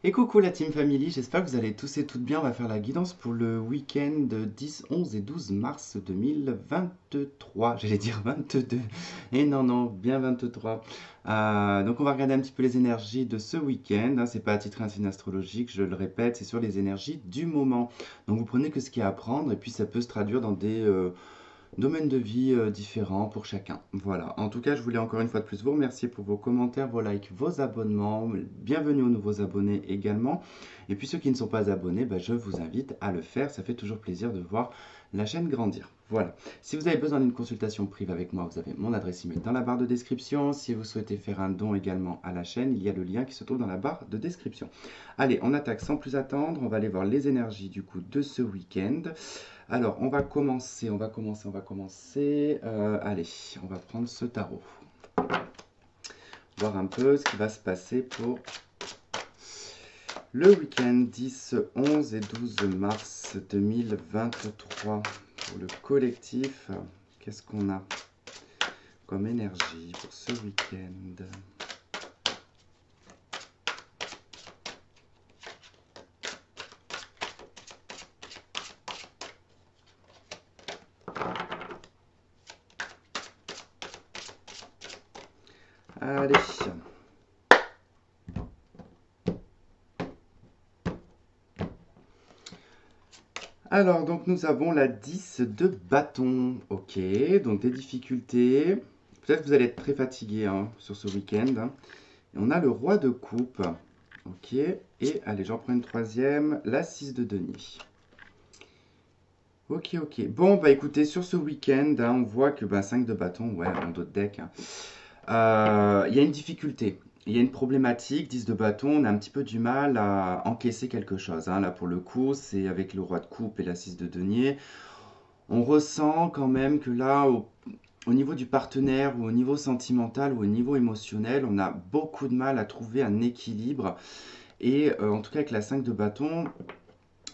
Et coucou la Team Family, j'espère que vous allez tous et toutes bien. On va faire la guidance pour le week-end 10, 11 et 12 mars 2023. J'allais dire 22. Et non, non, bien 23. Donc on va regarder un petit peu les énergies de ce week-end, hein. C'est pas à titre un signe astrologique, je le répète, c'est sur les énergies du moment. Donc vous prenez que ce qu'il y a à prendre et puis ça peut se traduire dans des domaines de vie différents pour chacun. Voilà. En tout cas, je voulais encore une fois de plus vous remercier pour vos commentaires, vos likes, vos abonnements. Bienvenue aux nouveaux abonnés également. Et puis ceux qui ne sont pas abonnés, bah, je vous invite à le faire. Ça fait toujours plaisir de voir la chaîne grandir. Voilà. Si vous avez besoin d'une consultation privée avec moi, vous avez mon adresse email dans la barre de description. Si vous souhaitez faire un don également à la chaîne, il y a le lien qui se trouve dans la barre de description. Allez, on attaque sans plus attendre. On va aller voir les énergies du coup de ce week-end. Alors, on va commencer. Allez, on va prendre ce tarot. Voir un peu ce qui va se passer pour le week-end 10, 11 et 12 mars 2023. Pour le collectif, qu'est-ce qu'on a comme énergie pour ce week-end? Allez. Alors, donc nous avons la 10 de bâton. Ok, donc des difficultés. Peut-être que vous allez être très fatigué hein, sur ce week-end, hein. Et on a le roi de coupe. Ok, et allez, j'en prends une troisième, la 6 de denier. Ok, ok. Bon, bah écoutez, sur ce week-end, hein, on voit que 5 de bâton, ouais, en dos de deck, hein. Il y a une difficulté, il y a une problématique, 10 de bâton, on a un petit peu du mal à encaisser quelque chose, hein. Là, pour le coup, c'est avec le roi de coupe et la 6 de denier. On ressent quand même que là, au niveau du partenaire ou au niveau sentimental ou au niveau émotionnel, on a beaucoup de mal à trouver un équilibre. Et en tout cas, avec la 5 de bâton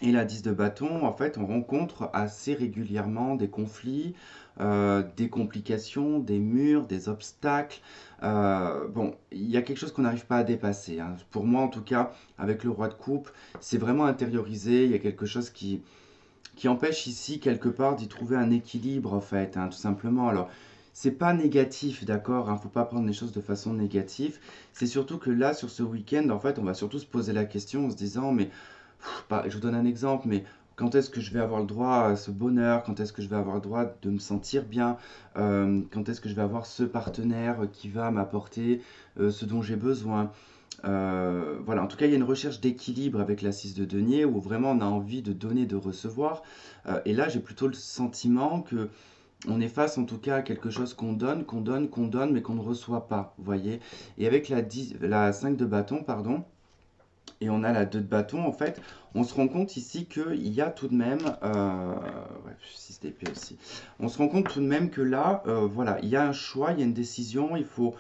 et la 10 de bâton, en fait, on rencontre assez régulièrement des conflits, des complications, des murs, des obstacles. Bon, il y a quelque chose qu'on n'arrive pas à dépasser, hein. Pour moi, en tout cas, avec le roi de coupe, c'est vraiment intériorisé. Il y a quelque chose qui empêche ici, quelque part, d'y trouver un équilibre, en fait, hein, tout simplement. Alors, c'est pas négatif, d'accord, hein, faut pas prendre les choses de façon négative. C'est surtout que là, sur ce week-end, en fait, on va surtout se poser la question en se disant, mais je vous donne un exemple, mais quand est-ce que je vais avoir le droit à ce bonheur? Quand est-ce que je vais avoir le droit de me sentir bien? Quand est-ce que je vais avoir ce partenaire qui va m'apporter ce dont j'ai besoin? Voilà, en tout cas, il y a une recherche d'équilibre avec la 6 de denier où vraiment on a envie de donner, de recevoir. Et là, j'ai plutôt le sentiment que on est face en tout cas à quelque chose qu'on donne, qu'on donne, qu'on donne, mais qu'on ne reçoit pas, vous voyez. Et avec la 5 de bâton, pardon, et on a la 2 de bâton, en fait, on se rend compte ici qu'il y a tout de même, ouais, 6 d'épée aussi, on se rend compte tout de même que là, voilà, il y a un choix, il y a une décision, il faut,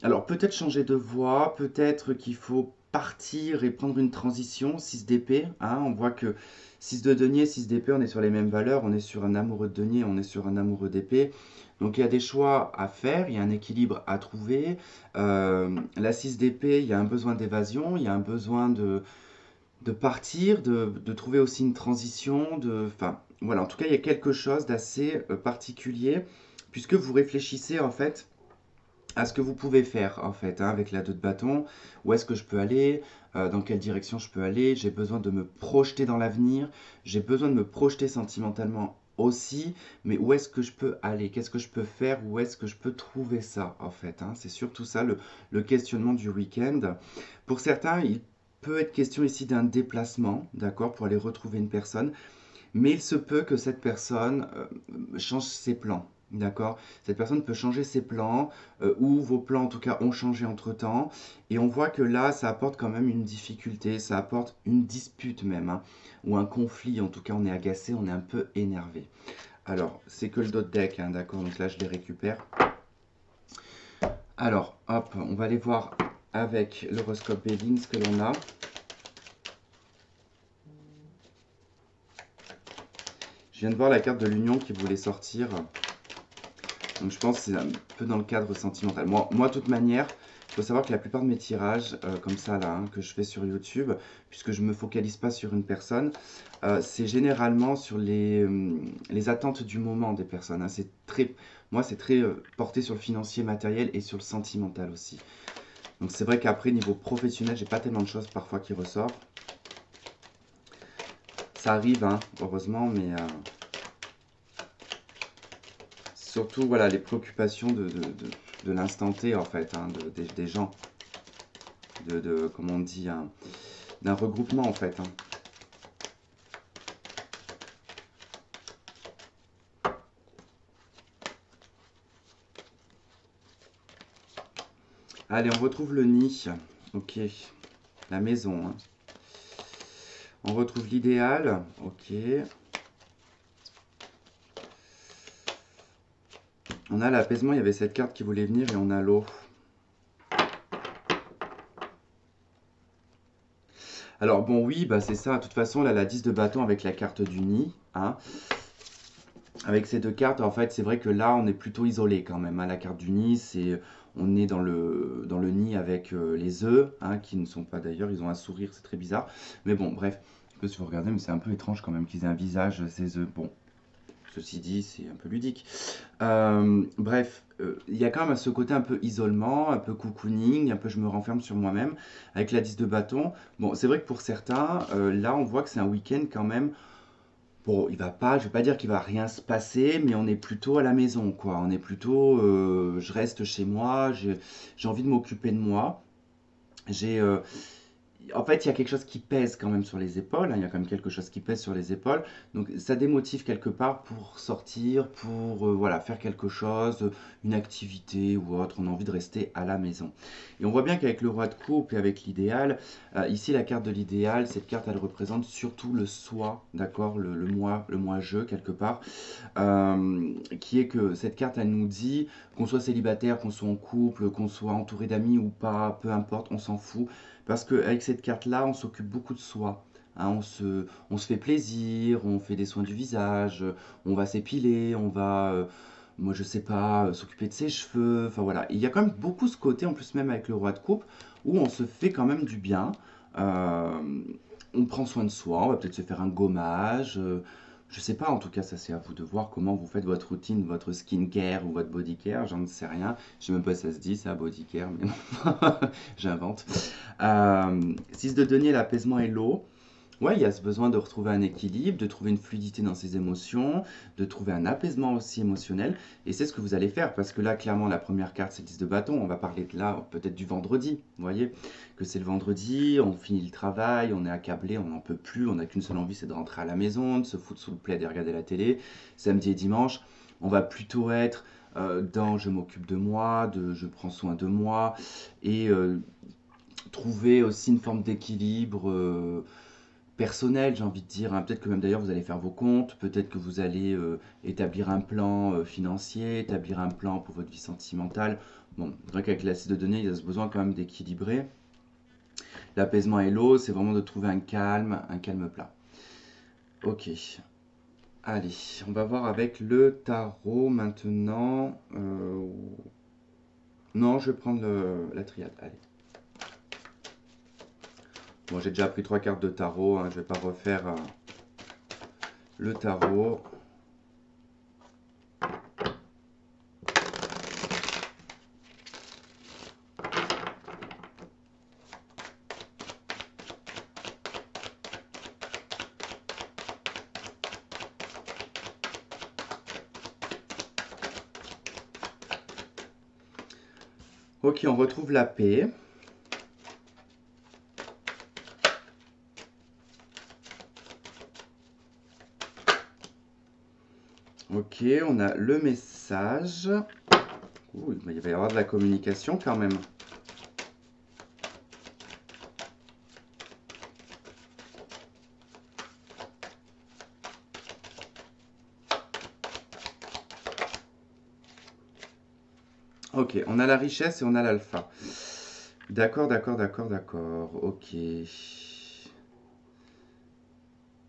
alors peut-être changer de voie, peut-être qu'il faut partir et prendre une transition, 6 d'épée, hein, on voit que 6 de denier, 6 d'épée, on est sur les mêmes valeurs, on est sur un amoureux de denier, on est sur un amoureux d'épée. Donc il y a des choix à faire, il y a un équilibre à trouver. La 6 d'épée, il y a un besoin d'évasion, il y a un besoin de partir, de trouver aussi une transition, enfin voilà, en tout cas il y a quelque chose d'assez particulier, puisque vous réfléchissez en fait à ce que vous pouvez faire en fait, hein, avec la 2 de bâton. Où est-ce que je peux aller? Dans quelle direction je peux aller? J'ai besoin de me projeter dans l'avenir. J'ai besoin de me projeter sentimentalement aussi. Mais où est-ce que je peux aller? Qu'est-ce que je peux faire? Où est-ce que je peux trouver ça en fait, hein? C'est surtout ça le questionnement du week-end. Pour certains, il peut être question ici d'un déplacement, d'accord, pour aller retrouver une personne. Mais il se peut que cette personne change ses plans. D'accord. Cette personne peut changer ses plans, ou vos plans en tout cas ont changé entre-temps. Et on voit que là, ça apporte quand même une difficulté, ça apporte une dispute même, hein, ou un conflit. En tout cas, on est agacé, on est un peu énervé. Alors, c'est que le dos de deck, hein, d'accord. Donc là, je les récupère. Alors, hop, on va aller voir avec l'horoscope Béline ce que l'on a. Je viens de voir la carte de l'union qui voulait sortir. Donc je pense que c'est un peu dans le cadre sentimental. Moi de toute manière, Il faut savoir que la plupart de mes tirages, comme ça là, hein, que je fais sur YouTube, puisque je ne me focalise pas sur une personne, c'est généralement sur les attentes du moment des personnes, hein. Moi, c'est très porté sur le financier, matériel et sur le sentimental aussi. Donc c'est vrai qu'après, niveau professionnel, j'ai pas tellement de choses parfois qui ressortent. Ça arrive, hein, heureusement, mais surtout, voilà, les préoccupations de l'instant T, en fait, hein, des gens, comment on dit, d'un regroupement, en fait, hein. Allez, on retrouve le nid. Ok, la maison, hein. On retrouve l'idéal. Ok. On a l'apaisement, il y avait cette carte qui voulait venir et on a l'eau. Alors bon, oui, bah c'est ça. De toute façon, là, la 10 de bâton avec la carte du nid, hein. Avec ces deux cartes, en fait, c'est vrai que là, on est plutôt isolé quand même, hein. La carte du nid, on est dans le nid avec les œufs, hein, qui ne sont pas d'ailleurs, ils ont un sourire, c'est très bizarre. Mais bon, bref, je sais pas si vous regardez, mais c'est un peu étrange quand même qu'ils aient un visage, ces œufs. Bon, ceci dit, c'est un peu ludique. Bref, il y a quand même ce côté un peu isolement, un peu cocooning, un peu je me renferme sur moi-même, avec la 10 de bâton. Bon, c'est vrai que pour certains, là, on voit que c'est un week-end quand même. Bon, il va pas, je vais pas dire qu'il va rien se passer, mais on est plutôt à la maison, quoi. On est plutôt, je reste chez moi, j'ai envie de m'occuper de moi. J'ai, en fait, il y a quelque chose qui pèse quand même sur les épaules, hein. Il y a quand même quelque chose qui pèse sur les épaules. Donc, ça démotive quelque part pour sortir, pour voilà, faire quelque chose, une activité ou autre. On a envie de rester à la maison. Et on voit bien qu'avec le roi de coupe et avec l'idéal, ici la carte de l'idéal, cette carte elle représente surtout le soi, d'accord, le moi-je quelque part, qui est que cette carte elle nous dit qu'on soit célibataire, qu'on soit en couple, qu'on soit entouré d'amis ou pas, peu importe, on s'en fout. Parce qu'avec cette carte-là, on s'occupe beaucoup de soi, hein. On se fait plaisir, on fait des soins du visage, on va s'épiler, on va, moi je sais pas, s'occuper de ses cheveux. Enfin voilà, il y a quand même beaucoup ce côté, en plus même avec le roi de coupe, où on se fait quand même du bien. Euh, on prend soin de soi, on va peut-être se faire un gommage. Je sais pas, en tout cas, ça c'est à vous de voir comment vous faites votre routine, votre skincare ou votre body care, j'en sais rien. Je sais même pas si ça se dit, ça, body care, mais bon, j'invente. 6 de denier, l'apaisement et l'eau. Ouais, il y a ce besoin de retrouver un équilibre, de trouver une fluidité dans ses émotions, de trouver un apaisement aussi émotionnel. Et c'est ce que vous allez faire, parce que là, clairement, la première carte, c'est le 10 de bâton. On va parler de là, peut-être du vendredi. Vous voyez, que c'est le vendredi, on finit le travail, on est accablé, on n'en peut plus, on n'a qu'une seule envie, c'est de rentrer à la maison, de se foutre sous le plaid et regarder la télé. Samedi et dimanche, on va plutôt être dans je m'occupe de moi, de je prends soin de moi, et trouver aussi une forme d'équilibre personnel, j'ai envie de dire, hein. Peut-être que même d'ailleurs vous allez faire vos comptes, peut-être que vous allez établir un plan financier, établir un plan pour votre vie sentimentale. Bon, c'est vrai qu'avec l'acide de données, il y a ce besoin quand même d'équilibrer. L'apaisement et l'eau, c'est vraiment de trouver un calme plat. Ok, allez, on va voir avec le tarot maintenant. Non, je vais prendre la triade, allez. Bon, j'ai déjà pris 3 cartes de tarot, hein, je vais pas refaire le tarot. Ok, on retrouve la paix. Ok, on a le message. Ouh, il va y avoir de la communication quand même. Ok, on a la richesse et on a l'alpha. D'accord, d'accord, d'accord, d'accord. Ok.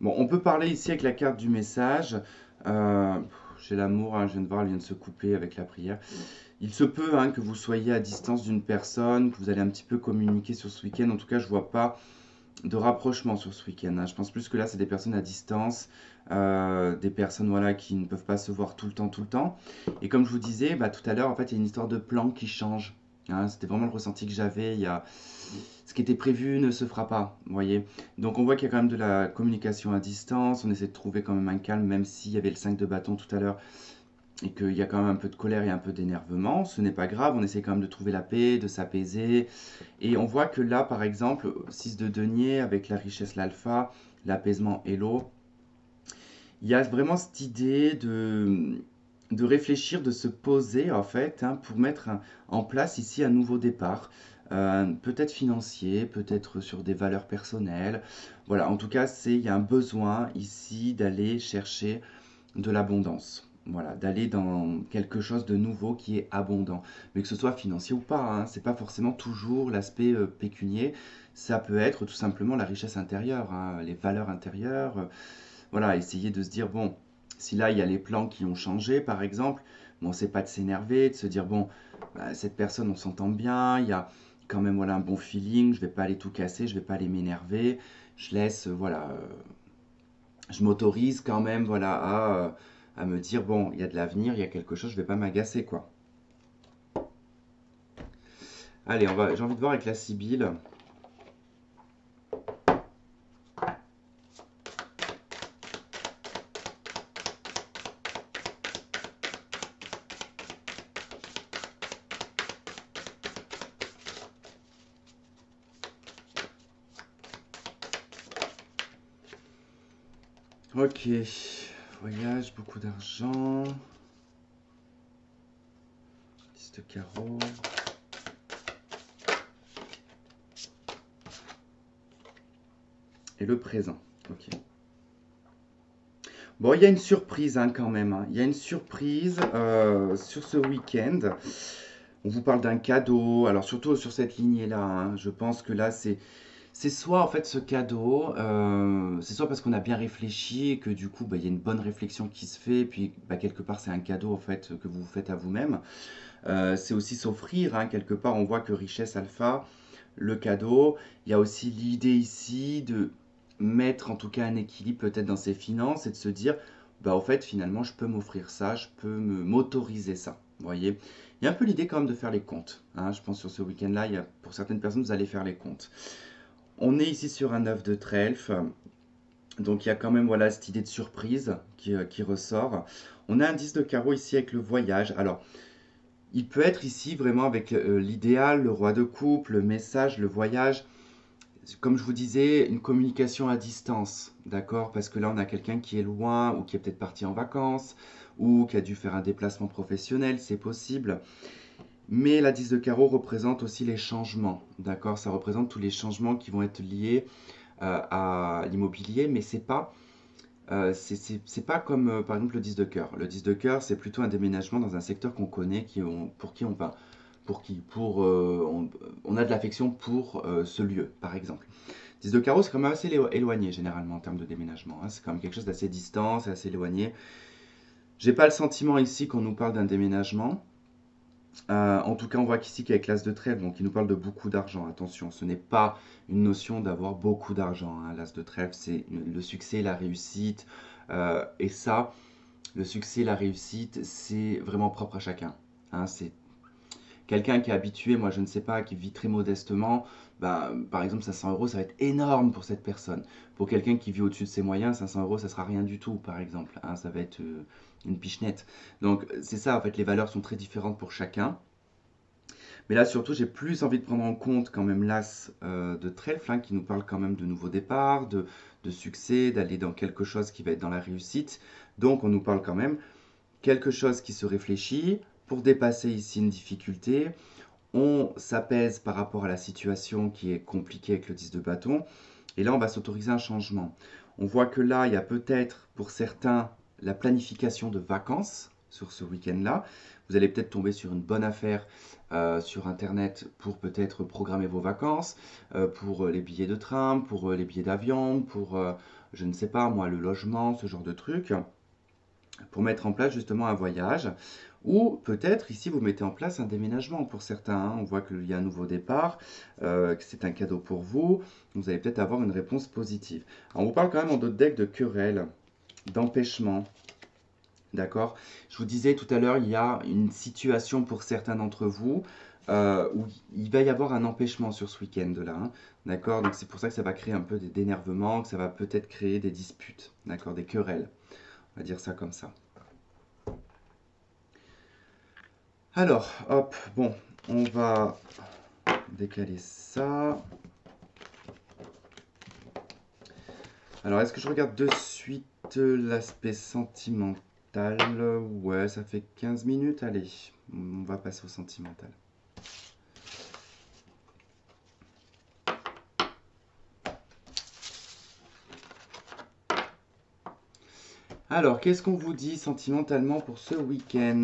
Bon, on peut parler ici avec la carte du message. J'ai l'amour, hein, je viens de voir, elle vient de se couper avec la prière. Il se peut hein, que vous soyez à distance d'une personne, que vous allez un petit peu communiquer sur ce week-end. En tout cas, je vois pas de rapprochement sur ce week-end, hein. Je pense plus que là, c'est des personnes à distance, des personnes voilà, qui ne peuvent pas se voir tout le temps, tout le temps. Et comme je vous disais, bah, tout à l'heure, en fait, il y a une histoire de plan qui change, hein. C'était vraiment le ressenti que j'avais. Il y a... Ce qui était prévu ne se fera pas, vous voyez. Donc on voit qu'il y a quand même de la communication à distance. On essaie de trouver quand même un calme, même s'il y avait le 5 de bâton tout à l'heure et qu'il y a quand même un peu de colère et un peu d'énervement. Ce n'est pas grave, on essaie quand même de trouver la paix, de s'apaiser. Et on voit que là, par exemple, 6 de denier avec la richesse, l'alpha, l'apaisement et l'eau, il y a vraiment cette idée de réfléchir, de se poser en fait, hein, pour mettre en place ici un nouveau départ. Peut-être financier, peut-être sur des valeurs personnelles. Voilà, en tout cas, il y a un besoin ici d'aller chercher de l'abondance. Voilà, d'aller dans quelque chose de nouveau qui est abondant. Mais que ce soit financier ou pas, hein, c'est pas forcément toujours l'aspect pécunier. Ça peut être tout simplement la richesse intérieure, hein, les valeurs intérieures. Voilà, essayer de se dire, bon, si là il y a les plans qui ont changé, par exemple, bon, c'est pas de s'énerver, de se dire, bon, bah, cette personne, on s'entend bien, il y a quand même voilà, un bon feeling, je vais pas aller tout casser, je vais pas aller m'énerver, je laisse, voilà, je m'autorise quand même voilà, à me dire, bon, il y a de l'avenir, il y a quelque chose, je vais pas m'agacer, quoi. Allez, j'ai envie de voir avec la Sibylle. Ok, voyage, beaucoup d'argent, 10 de carreau. Et le présent, ok. Bon, il y a une surprise hein, quand même, hein. Il y a une surprise sur ce week-end. On vous parle d'un cadeau, alors surtout sur cette lignée-là, hein. Je pense que là, c'est soit en fait ce cadeau, c'est soit parce qu'on a bien réfléchi et que du coup, bah, il y a une bonne réflexion qui se fait, et puis bah, quelque part, c'est un cadeau en fait que vous faites à vous-même. C'est aussi s'offrir, hein, quelque part, on voit que richesse alpha, le cadeau, il y a aussi l'idée ici de mettre en tout cas un équilibre peut-être dans ses finances et de se dire, bah au fait finalement je peux m'offrir ça, je peux m'autoriser ça. Vous voyez, il y a un peu l'idée quand même de faire les comptes, hein. Je pense sur ce week-end-là, pour certaines personnes, vous allez faire les comptes. On est ici sur un œuf de trèfle, donc il y a quand même voilà cette idée de surprise qui ressort. On a un 10 de carreau ici avec le voyage. Alors, il peut être ici vraiment avec l'idéal, le roi de coupe, le message, le voyage. Comme je vous disais, une communication à distance, d'accord? Parce que là, on a quelqu'un qui est loin ou qui est peut-être parti en vacances ou qui a dû faire un déplacement professionnel, c'est possible. Mais la 10 de carreau représente aussi les changements, d'accord? Ça représente tous les changements qui vont être liés à l'immobilier, mais c'est pas comme par exemple le 10 de cœur. Le 10 de cœur, c'est plutôt un déménagement dans un secteur qu'on connaît, pour qui on va, on a de l'affection pour ce lieu, par exemple. 10 de carreau, c'est quand même assez éloigné généralement en termes de déménagement, hein. C'est quand même quelque chose d'assez distant, c'est assez éloigné. J'ai pas le sentiment ici qu'on nous parle d'un déménagement. En tout cas, on voit qu'ici, qu'avec l'as de trèfle, donc il nous parle de beaucoup d'argent. Attention, ce n'est pas une notion d'avoir beaucoup d'argent, hein. L'as de trèfle, c'est le succès, la réussite. Et ça, le succès, la réussite, c'est vraiment propre à chacun, hein. C'est quelqu'un qui est habitué, moi je ne sais pas, qui vit très modestement, bah, par exemple 500 euros, ça va être énorme pour cette personne. Pour quelqu'un qui vit au-dessus de ses moyens, 500 euros, ça sera rien du tout, par exemple, hein. Ça va être une pichenette. Donc c'est ça, en fait, les valeurs sont très différentes pour chacun. Mais là, surtout, j'ai plus envie de prendre en compte quand même l'as de trèfle, hein, qui nous parle quand même de nouveaux départs, de succès, d'aller dans quelque chose qui va être dans la réussite. Donc, on nous parle quand même quelque chose qui se réfléchit pour dépasser ici une difficulté. On s'apaise par rapport à la situation qui est compliquée avec le 10 de bâton. Et là, on va s'autoriser un changement. On voit que là, il y a peut-être pour certains la planification de vacances sur ce week-end-là. Vous allez peut-être tomber sur une bonne affaire sur Internet pour peut-être programmer vos vacances, pour les billets de train, pour les billets d'avion, pour, je ne sais pas moi, le logement, ce genre de trucs. pour mettre en place justement un voyage. Ou peut-être ici vous mettez en place un déménagement pour certains, hein. On voit qu'il y a un nouveau départ, que c'est un cadeau pour vous. Vous allez peut-être avoir une réponse positive. Alors, on vous parle quand même en d'autres decks de querelle, d'empêchement. D'accord? Je vous disais tout à l'heure, il y a une situation pour certains d'entre vous où il va y avoir un empêchement sur ce week-end-là, hein. D'accord? Donc c'est pour ça que ça va créer un peu d'énervement, que ça va peut-être créer des disputes, d'accord? Des querelles. On va dire ça comme ça. Alors, hop, bon, on va décaler ça. Alors, est-ce que je regarde de suite l'aspect sentimental? Ouais, ça fait 15 minutes. Allez, on va passer au sentimental. Alors, qu'est-ce qu'on vous dit sentimentalement pour ce week-end?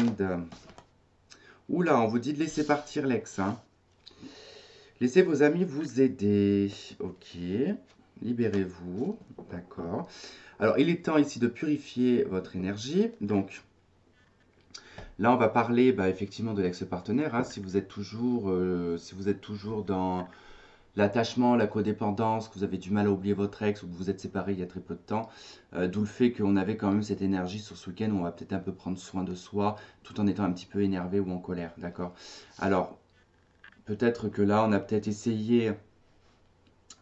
Oula, on vous dit de laisser partir l'ex, hein. Laissez vos amis vous aider. Ok, libérez-vous. D'accord. Alors, il est temps ici de purifier votre énergie. Donc, là, on va parler effectivement de l'ex-partenaire, hein. Si vous êtes toujours dans l'attachement, la codépendance, que vous avez du mal à oublier votre ex ou que vous vous êtes séparés il y a très peu de temps, d'où le fait qu'on avait quand même cette énergie sur ce week-end où on va peut-être un peu prendre soin de soi tout en étant un petit peu énervé ou en colère, d'accord? Alors, peut-être que là, on a peut-être essayé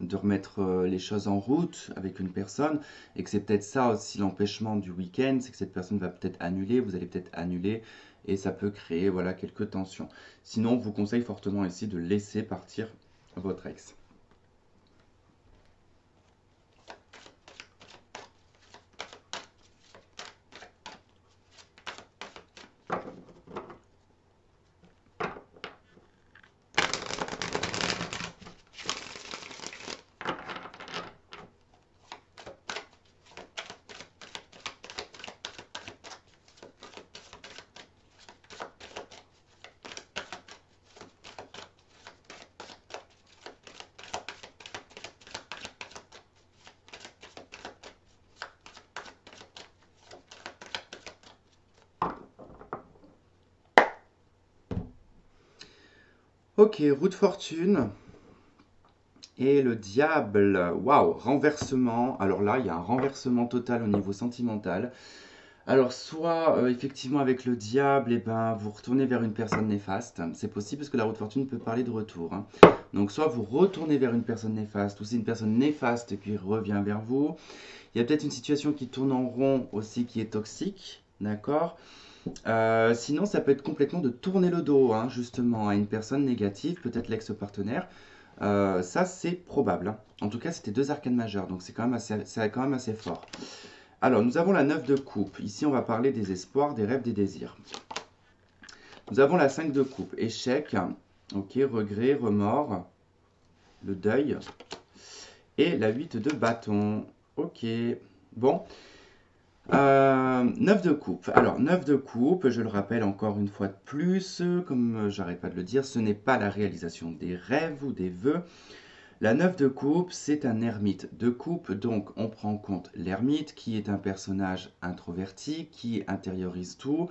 de remettre les choses en route avec une personne et que c'est peut-être ça aussi l'empêchement du week-end, c'est que cette personne va peut-être annuler, vous allez peut-être annuler et ça peut créer voilà quelques tensions. Sinon, on vous conseille fortement ici de laisser partir votre ex. Ok, roue de fortune et le diable. Waouh, renversement. Alors là, il y a un renversement total au niveau sentimental. Alors, soit effectivement avec le diable, eh ben, vous retournez vers une personne néfaste. C'est possible parce que la roue de fortune peut parler de retour, hein. Donc, soit vous retournez vers une personne néfaste, ou c'est une personne néfaste qui revient vers vous. Il y a peut-être une situation qui tourne en rond aussi qui est toxique, d'accord? Sinon, ça peut être complètement de tourner le dos, hein, justement, à une personne négative, peut-être l'ex-partenaire. Ça, c'est probable, hein. En tout cas, c'était deux arcanes majeures, donc c'est quand même assez fort. Alors, nous avons la 9 de coupe. Ici, on va parler des espoirs, des rêves, des désirs. Nous avons la 5 de coupe. Échec, ok, regret, remords, le deuil. Et la 8 de bâton. Ok, bon. 9 de coupe. Alors, 9 de coupe, je le rappelle encore une fois de plus, comme j'arrête pas de le dire, ce n'est pas la réalisation des rêves ou des vœux. La 9 de coupe, c'est un ermite de coupe, donc on prend en compte l'ermite qui est un personnage introverti, qui intériorise tout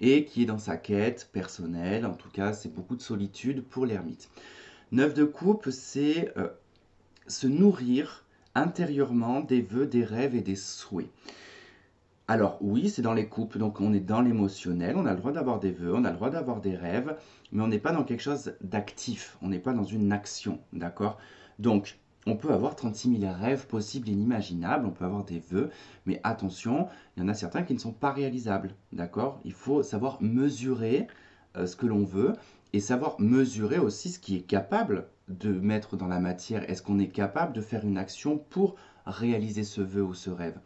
et qui est dans sa quête personnelle. En tout cas, c'est beaucoup de solitude pour l'ermite. 9 de coupe, c'est se nourrir intérieurement des vœux, des rêves et des souhaits. Alors oui, c'est dans les couples, donc on est dans l'émotionnel, on a le droit d'avoir des vœux, on a le droit d'avoir des rêves, mais on n'est pas dans quelque chose d'actif, on n'est pas dans une action, d'accord? Donc, on peut avoir 36 000 rêves possibles et inimaginables, on peut avoir des vœux, mais attention, il y en a certains qui ne sont pas réalisables, d'accord? Il faut savoir mesurer ce que l'on veut et savoir mesurer aussi ce qui est capable de mettre dans la matière. Est-ce qu'on est capable de faire une action pour réaliser ce vœu ou ce rêve?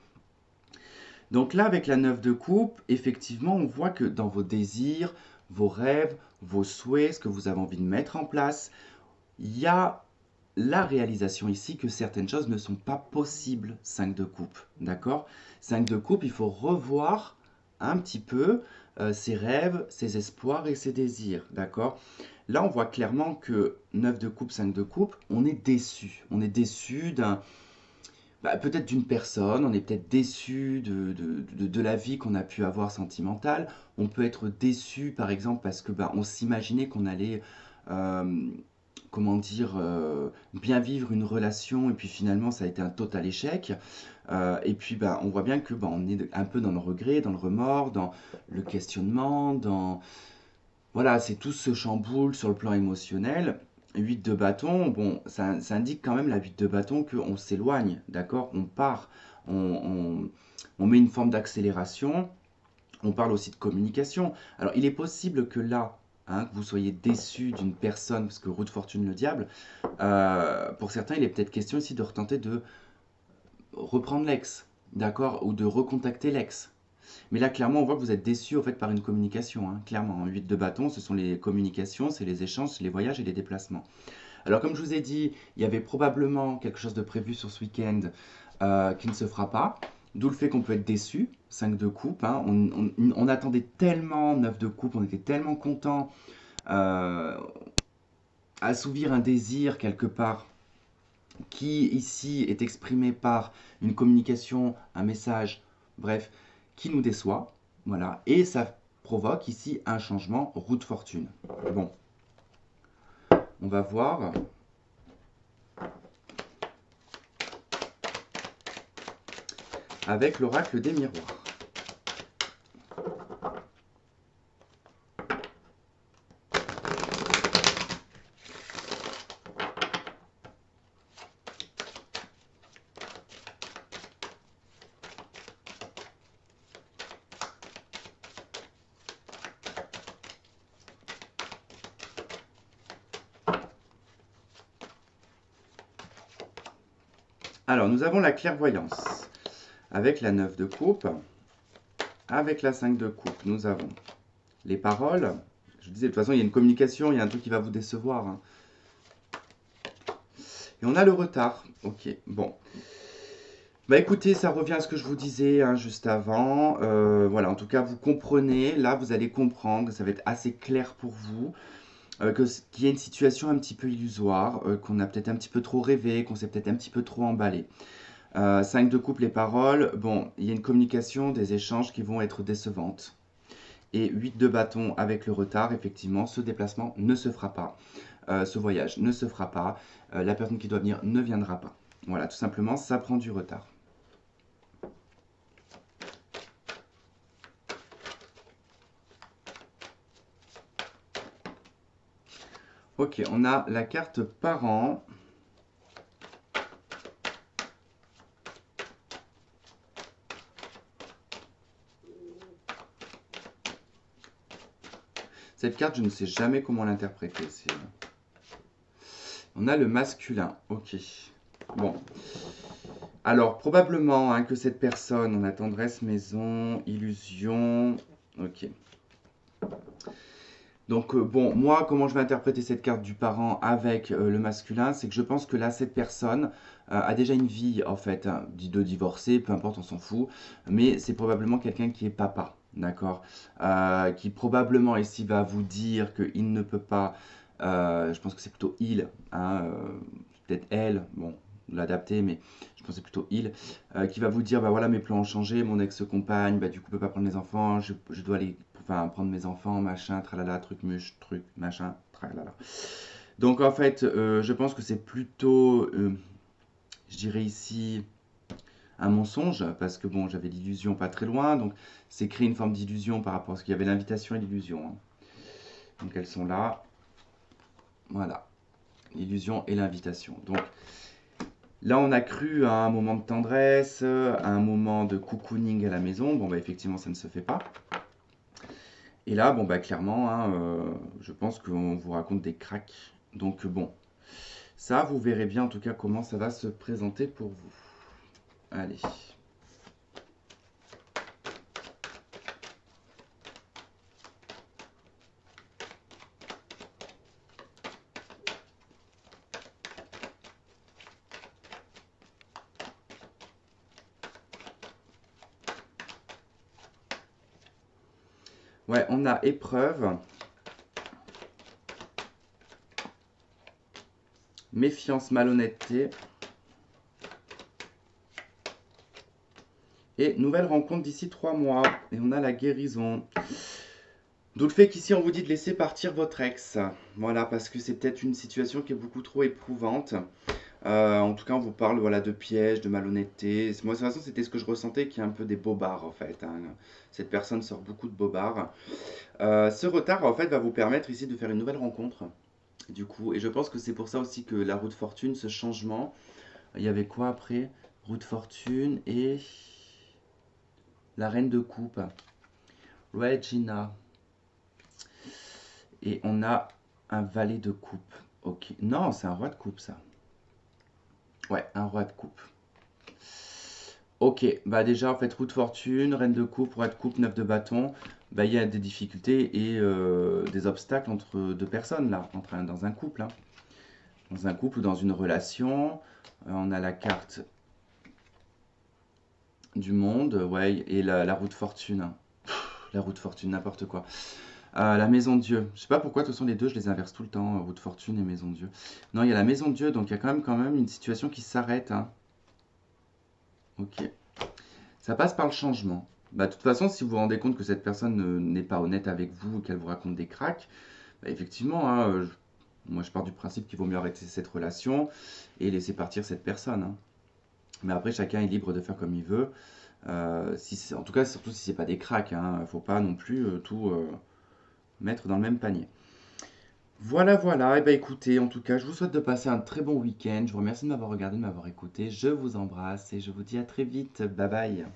Donc là, avec la 9 de coupe, effectivement, on voit que dans vos désirs, vos rêves, vos souhaits, ce que vous avez envie de mettre en place, il y a la réalisation ici que certaines choses ne sont pas possibles, 5 de coupe, d'accord? 5 de coupe, il faut revoir un petit peu ses rêves, ses espoirs et ses désirs, d'accord? Là, on voit clairement que 9 de coupe, 5 de coupe, on est déçu. On est déçu d'un Bah, peut-être d'une personne, on est peut-être déçu de la vie qu'on a pu avoir sentimentale. On peut être déçu, par exemple, parce que bah, on s'imaginait qu'on allait, euh, comment dire, bien vivre une relation, et puis finalement, ça a été un total échec. Et puis, bah, on voit bien que bah, on est un peu dans le regret, dans le remords, dans le questionnement, dans... Voilà, c'est tout se chamboule sur le plan émotionnel. 8 de bâton, bon, ça indique quand même la 8 de bâton qu'on s'éloigne, d'accord? On part, on, on- on met une forme d'accélération, on parle aussi de communication. Alors, il est possible que là, hein, que vous soyez déçu d'une personne, parce que roue de fortune le diable, pour certains, il est peut-être question ici de retenter de reprendre l'ex, d'accord? Ou de recontacter l'ex. Mais là, clairement, on voit que vous êtes déçu en fait par une communication, hein, clairement. 8 de bâton, ce sont les communications, c'est les échanges, c'est les voyages et les déplacements. Alors, comme je vous ai dit, il y avait probablement quelque chose de prévu sur ce week-end qui ne se fera pas. D'où le fait qu'on peut être déçu. 5 de coupe, hein. On attendait tellement 9 de coupe, on était tellement content euh, assouvir un désir quelque part qui ici est exprimé par une communication, un message, bref, qui nous déçoit. Voilà. Et ça provoque ici un changement roue de fortune. Bon, on va voir. Avec l'oracle des miroirs. Alors, nous avons la clairvoyance. Avec la 9 de coupe, avec la 5 de coupe, nous avons les paroles. Je disais, de toute façon, il y a une communication, il y a un truc qui va vous décevoir, hein. Et on a le retard. Ok, bon. Bah écoutez, ça revient à ce que je vous disais hein, juste avant. Voilà, en tout cas, vous comprenez. Là, vous allez comprendre. Ça va être assez clair pour vous. Qu'il y a une situation un petit peu illusoire, qu'on a peut-être un petit peu trop rêvé, qu'on s'est peut-être un petit peu trop emballé. 5 de coupe, les paroles. Bon, il y a une communication, des échanges qui vont être décevantes. Et 8 de bâton avec le retard, effectivement, ce déplacement ne se fera pas. Ce voyage ne se fera pas. La personne qui doit venir ne viendra pas. Voilà, tout simplement, ça prend du retard. Ok, on a la carte parent. Cette carte, je ne sais jamais comment l'interpréter. On a le masculin. Ok. Bon. Alors, probablement hein, que cette personne, on a tendresse, maison, illusion. Ok. Donc, bon, moi, comment je vais interpréter cette carte du parent avec le masculin, c'est que je pense que là, cette personne a déjà une vie, en fait, hein, de divorcer, peu importe, on s'en fout, mais c'est probablement quelqu'un qui est papa, d'accord. Qui probablement ici va vous dire qu'il ne peut pas, je pense que c'est plutôt il, hein, peut-être elle, bon, l'adapter, mais je pense que c'est plutôt il, qui va vous dire, bah voilà, mes plans ont changé, mon ex-compagne, bah du coup, peut pas prendre les enfants, je dois aller enfin, prendre mes enfants, machin, tralala, truc muche, truc, machin, tralala. Donc en fait, je pense que c'est plutôt, je dirais ici, un mensonge, parce que bon, j'avais l'illusion pas très loin, donc c'est créer une forme d'illusion par rapport à ce qu'il y avait l'invitation et l'illusion, hein. Donc elles sont là, voilà, l'illusion et l'invitation. Donc là, on a cru à un moment de tendresse, à un moment de cocooning à la maison. Bon, bah effectivement, ça ne se fait pas. Et là, bon, bah clairement, hein, je pense qu'on vous raconte des cracks. Donc bon, ça, vous verrez bien en tout cas comment ça va se présenter pour vous. Allez. Ouais, on a épreuve, méfiance, malhonnêteté. Et nouvelle rencontre d'ici 3 mois. Et on a la guérison. D'où le fait qu'ici, on vous dit de laisser partir votre ex. Voilà, parce que c'est peut-être une situation qui est beaucoup trop éprouvante. En tout cas, on vous parle voilà, de pièges, de malhonnêteté. Moi, de toute façon, c'était ce que je ressentais, qui est un peu des bobards, en fait, hein. Cette personne sort beaucoup de bobards. Ce retard, en fait, va vous permettre ici de faire une nouvelle rencontre. Du coup, et je pense que c'est pour ça aussi que la roue de fortune, ce changement, il y avait quoi après? Roue de fortune et la reine de coupe. Regina. Et on a un valet de coupe. Ok. Non, c'est un roi de coupe, ça. Ouais, un roi de coupe. Ok, bah déjà, en fait, roue de fortune, reine de coupe, roi de coupe, neuf de bâton. Bah, il y a des difficultés et des obstacles entre deux personnes, là, dans un couple, hein. Dans un couple ou dans une relation. On a la carte du monde, ouais, et la roue de fortune, hein. La roue de fortune, n'importe quoi. La maison de Dieu. Je sais pas pourquoi, de toute façon, les deux, je les inverse tout le temps, roue de fortune et maison de Dieu. Non, il y a la maison de Dieu, donc il y a quand même une situation qui s'arrête, hein. Ok. Ça passe par le changement. Bah, de toute façon, si vous vous rendez compte que cette personne n'est pas honnête avec vous, qu'elle vous raconte des cracks, bah, effectivement, hein, moi je pars du principe qu'il vaut mieux arrêter cette relation et laisser partir cette personne, hein. Mais après, chacun est libre de faire comme il veut. En tout cas, surtout si c'est pas des cracks, hein. Faut pas non plus tout mettre dans le même panier. Voilà, voilà. Et ben écoutez, en tout cas, je vous souhaite de passer un très bon week-end. Je vous remercie de m'avoir regardé, de m'avoir écouté. Je vous embrasse et je vous dis à très vite. Bye bye.